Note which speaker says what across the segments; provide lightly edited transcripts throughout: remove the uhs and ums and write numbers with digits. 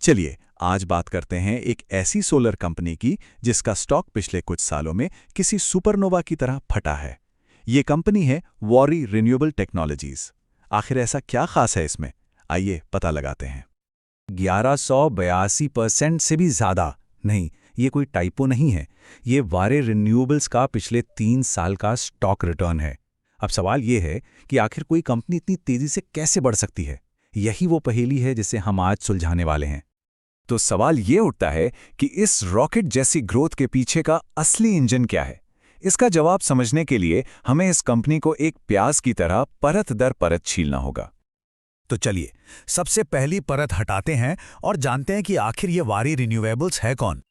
Speaker 1: चलिए आज बात करते हैं एक ऐसी सोलर कंपनी की जिसका स्टॉक पिछले कुछ सालों में किसी सुपरनोवा की तरह फटा है। ये कंपनी है वारी रिन्यूएबल टेक्नोलॉजीज। आखिर ऐसा क्या खास है इसमें, आइए पता लगाते हैं।
Speaker 2: 1182% से भी ज़्यादा नहीं, ये कोई टाइपो नहीं है। ये वारे रिन्यूएबल्स का पिछले 3 साल का स्टॉक रिटर्न है। अब सवाल ये है कि आखिर कोई कंपनी इतनी तेज़ी से कैसे बढ़ सकती है। यही वो पहेली है जिसे हम आज सुलझाने वाले हैं।
Speaker 3: तो सवाल ये उठता है कि इस रॉकेट जैसी ग्रोथ के पीछे का असली इंजन क्या है। इसका जवाब समझने के लिए हमें इस कंपनी को एक प्याज की तरह परत दर परत छीलना होगा।
Speaker 2: तो चलिए सबसे पहली परत हटाते हैं और जानते हैं कि आखिर ये वारी रिन्यूएबल्स है कौन।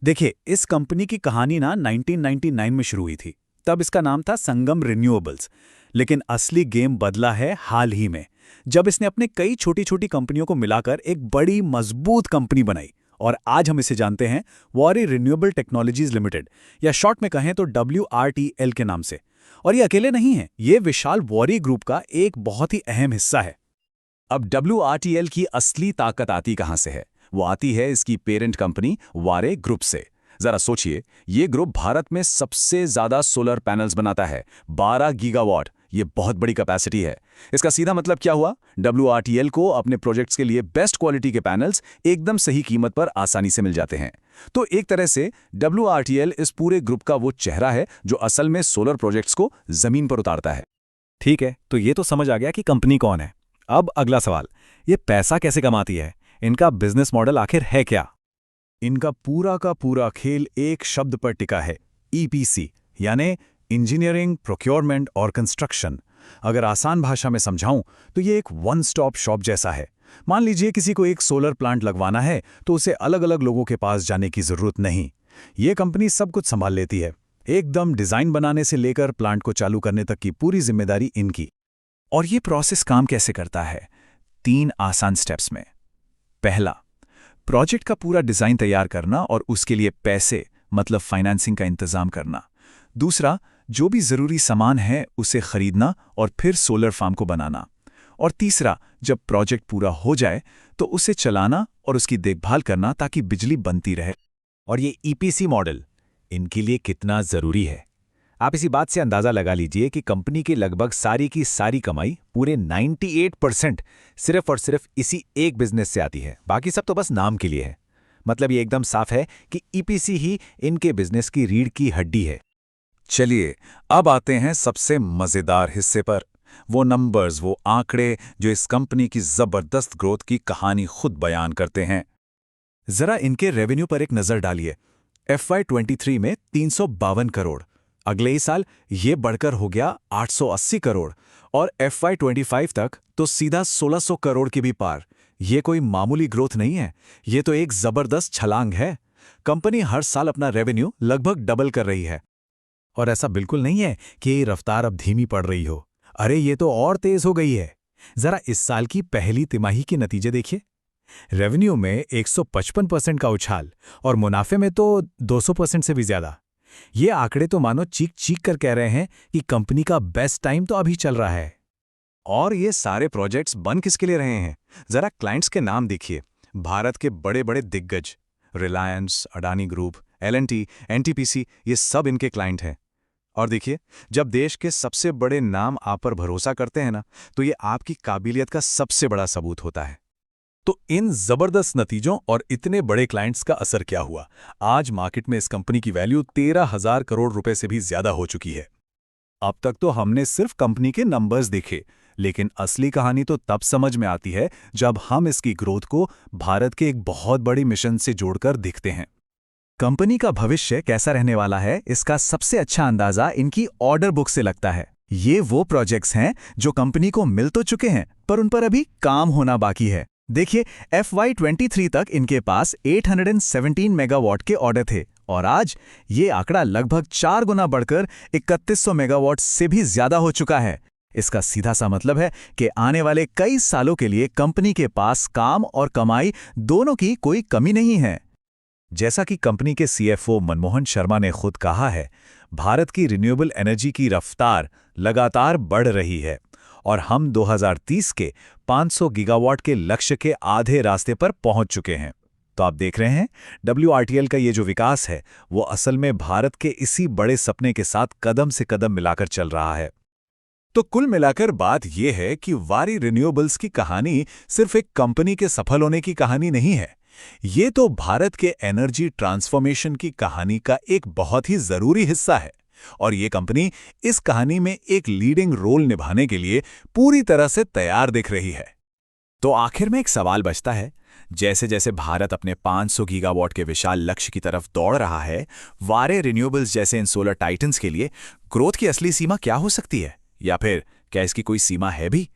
Speaker 2: देखिए, इस कंपनी की कहानी ना 1999 में शुरू हुई थी। तब इसका नाम था संगम रिन्यूएबल्स। लेकिन असली गेम बदला है हाल ही में, जब इसने अपने कई छोटी छोटी कंपनियों को मिलाकर एक बड़ी मजबूत कंपनी बनाई। और आज हम इसे जानते हैं वारी रिन्यूएबल टेक्नोलॉजीज लिमिटेड, या शॉर्ट में कहें तो WRTL के नाम से। और ये अकेले नहीं है, ये विशाल वारी ग्रुप का एक बहुत ही अहम हिस्सा है।
Speaker 3: अब WRTL की असली ताकत आती कहां से है? वो आती है इसकी पेरेंट कंपनी वारे ग्रुप से। जरा सोचिए, ये ग्रुप भारत में सबसे ज्यादा सोलर पैनल्स बनाता है, 12 गीगावाट। ये बहुत बड़ी कैपेसिटी है। इसका सीधा मतलब क्या हुआ? WRTL को अपने प्रोजेक्ट्स के लिए बेस्ट क्वालिटी के पैनल्स एकदम सही कीमत पर आसानी से मिल जाते हैं। तो एक तरह से WRTL इस पूरे ग्रुप का वो चेहरा है जो असल में सोलर प्रोजेक्ट्स को जमीन पर उतारता है।
Speaker 2: ठीक है, तो ये तो समझ आ गया कि कंपनी कौन है। अब अगला सवाल, ये पैसा कैसे कमाती है? इनका बिजनेस मॉडल आखिर है क्या?
Speaker 3: इनका पूरा का पूरा खेल एक शब्द पर टिका है, EPC, यानी इंजीनियरिंग, प्रोक्योरमेंट और कंस्ट्रक्शन। अगर आसान भाषा में समझाऊं तो ये एक वन स्टॉप शॉप जैसा है। मान लीजिए किसी को एक सोलर प्लांट लगवाना है तो उसे अलग अलग लोगों के पास जाने की जरूरत नहीं। ये कंपनी सब कुछ संभाल लेती है, एकदम डिजाइन बनाने से लेकर प्लांट को चालू करने तक की पूरी जिम्मेदारी इनकी।
Speaker 1: और ये प्रोसेस काम कैसे करता है? 3 आसान स्टेप्स में। पहला, प्रोजेक्ट का पूरा डिजाइन तैयार करना और उसके लिए पैसे मतलब फाइनेंसिंग का इंतजाम करना। दूसरा, जो भी जरूरी सामान है उसे खरीदना और फिर सोलर फार्म को बनाना। और तीसरा, जब प्रोजेक्ट पूरा हो जाए तो उसे चलाना और उसकी देखभाल करना ताकि बिजली बनती रहे।
Speaker 2: और ये EPC मॉडल इनके लिए कितना जरूरी है, आप इसी बात से अंदाजा लगा लीजिए कि कंपनी की लगभग सारी की सारी कमाई, पूरे 98%, सिर्फ और सिर्फ इसी एक बिजनेस से आती है। बाकी सब तो बस नाम के लिए है। मतलब ये एकदम साफ है कि EPC ही इनके बिजनेस की रीढ़ की हड्डी है।
Speaker 3: चलिए अब आते हैं सबसे मजेदार हिस्से पर। वो नंबर्स, वो आंकड़े जो इस कंपनी की जबरदस्त ग्रोथ की कहानी खुद बयान करते हैं।
Speaker 1: जरा इनके रेवेन्यू पर एक नजर डालिए। FY23 में 352 करोड़, अगले ही साल ये बढ़कर हो गया 880 करोड़, और FY25 तक तो सीधा 1600 करोड़ की भी पार। ये कोई मामूली ग्रोथ नहीं है, ये तो एक जबरदस्त छलांग है। कंपनी हर साल अपना रेवेन्यू लगभग डबल कर रही है।
Speaker 2: और ऐसा बिल्कुल नहीं है कि ये रफ्तार अब धीमी पड़ रही हो। अरे ये तो और तेज हो गई है। जरा इस साल की पहली तिमाही के नतीजे देखिए। रेवेन्यू में 155% का उछाल और मुनाफे में तो 200% से भी ज्यादा। ये आंकड़े तो मानो चीख चीख कर कह रहे हैं कि कंपनी का बेस्ट टाइम तो अभी चल रहा है।
Speaker 1: और ये सारे प्रोजेक्ट्स बन किसके लिए रहे हैं? जरा क्लाइंट्स के नाम देखिए। भारत के बड़े बड़े दिग्गज, Reliance, Adani group, L&T, NTPC, ये सब इनके क्लाइंट हैं। और देखिए, जब देश के सबसे बड़े नाम आप पर भरोसा करते हैं ना, तो ये आपकी काबिलियत का सबसे बड़ा सबूत होता है।
Speaker 3: तो इन जबरदस्त नतीजों और इतने बड़े क्लाइंट्स का असर क्या हुआ? आज मार्केट में इस कंपनी की वैल्यू 13,000 करोड़ रुपए से भी ज्यादा हो चुकी है।
Speaker 1: अब तक तो हमने सिर्फ कंपनी के नंबर्स देखे, लेकिन असली कहानी तो तब समझ में आती है जब हम इसकी ग्रोथ को भारत के एक बहुत बड़ी मिशन से जोड़कर देखते हैं। कंपनी का भविष्य कैसा रहने वाला है, इसका सबसे अच्छा अंदाजा इनकी ऑर्डर बुक से लगता है। ये वो प्रोजेक्ट्स हैं जो कंपनी को मिल तो चुके हैं, पर उन पर अभी काम होना बाकी है। देखिए, FY23 तक इनके पास 817 मेगावाट के ऑर्डर थे, और आज ये आंकड़ा लगभग 4 गुना बढ़कर 3100 मेगावाट से भी ज्यादा हो चुका है। इसका सीधा सा मतलब है कि आने वाले कई सालों के लिए कंपनी के पास काम और कमाई दोनों की कोई कमी नहीं है।
Speaker 3: जैसा कि कंपनी के CFO मनमोहन शर्मा ने खुद कहा है, भारत की रिन्यूएबल एनर्जी की रफ्तार लगातार बढ़ रही है और हम 2030 के 500 गीगावाट के लक्ष्य के आधे रास्ते पर पहुंच चुके हैं।
Speaker 2: तो आप देख रहे हैं WRTL का ये जो विकास है वो असल में भारत के इसी बड़े सपने के साथ कदम से कदम मिलाकर चल रहा है।
Speaker 1: तो कुल मिलाकर बात यह है कि वारी रिन्यूएबल्स की कहानी सिर्फ एक कंपनी के सफल होने की कहानी नहीं है। ये तो भारत के एनर्जी ट्रांसफॉर्मेशन की कहानी का एक बहुत ही जरूरी हिस्सा है और ये कंपनी इस कहानी में एक लीडिंग रोल निभाने के लिए पूरी तरह से तैयार दिख रही है।
Speaker 3: तो आखिर में एक सवाल बचता है, जैसे जैसे भारत अपने 500 गीगावाट के विशाल लक्ष्य की तरफ दौड़ रहा है, वारे रिन्यूएबल्स जैसे इन सोलर टाइटन्स के लिए ग्रोथ की असली सीमा क्या हो सकती है? या फिर क्या इसकी कोई सीमा है भी?